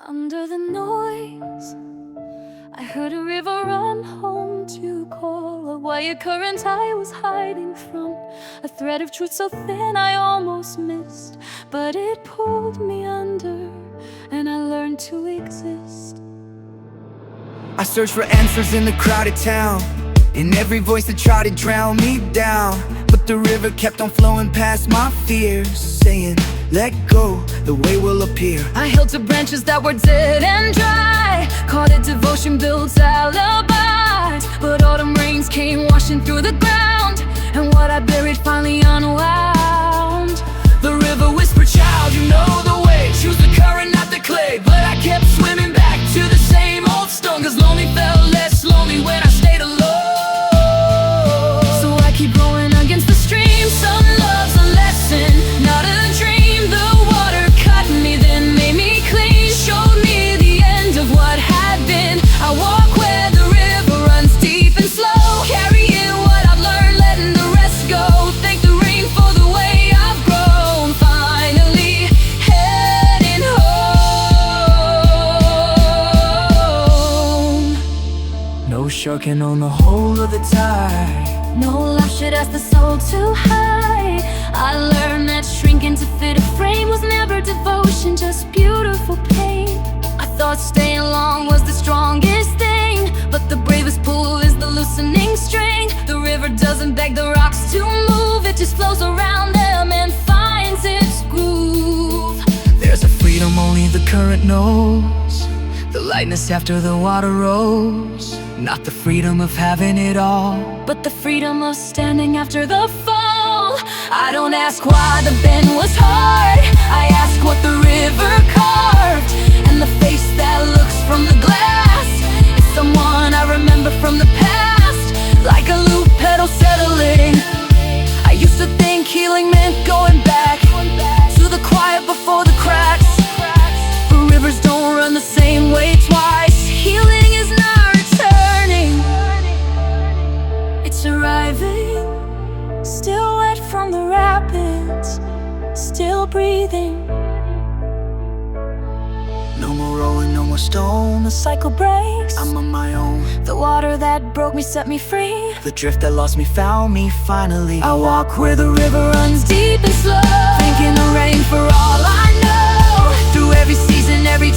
Under the noise, I heard a river run home to call. A wire current I was hiding from, a thread of truth so thin I almost missed. But it pulled me under, and I learned to exist. I searched for answers in the crowded town, in every voice that tried to drown me down. But the river kept on flowing past my fears, saying, let go, the way will appear. I held to branches that were dead and dry, called it devotion, built alibis. But autumn rains came washing through the ground, and what I buried finally unwound. The river whispered, child, you know the way. Choose the current, not the clay. But I kept swimming back to the same old stone, 'cause lonely felt less lonely when I stayed alone. So I keep going against the stream. Some love's a lesson, not a dream. The water cut me, then made me clean, showed me the end of what had been. I walk where the river runs deep and slow, carrying what I've learned, letting the rest go. Thank the rain for the way I've grown, finally heading home. No shark can own the whole of the tide. No love should ask the soul to hide. I learned that shrinking to fit a frame was never devotion, just beautiful pain. I thought staying long was the strongest thing, but the bravest pull is the loosening string. The river doesn't beg the rocks to move, it just flows around them and finds its groove. There's a freedom only the current knows, the lightness after the water rose. Not the freedom of having it all, but the freedom of standing after the fall. I don't ask why the bend was hard, I ask what the river carved. And the face that looks from the glass is someone I remember from the past, like a loop pedal settling. I used to think healing meant going back to the quiet before the cracks. But rivers don't run the same way twice. Healing is not returning, it's arriving. Still wet from the rapids, still breathing. No more rolling, no more stone. The cycle breaks, I'm on my own. the water that broke me set me free. The drift that lost me found me finally. I walk where the river runs deep and slow, thanking the rain for all I know. Through every season, every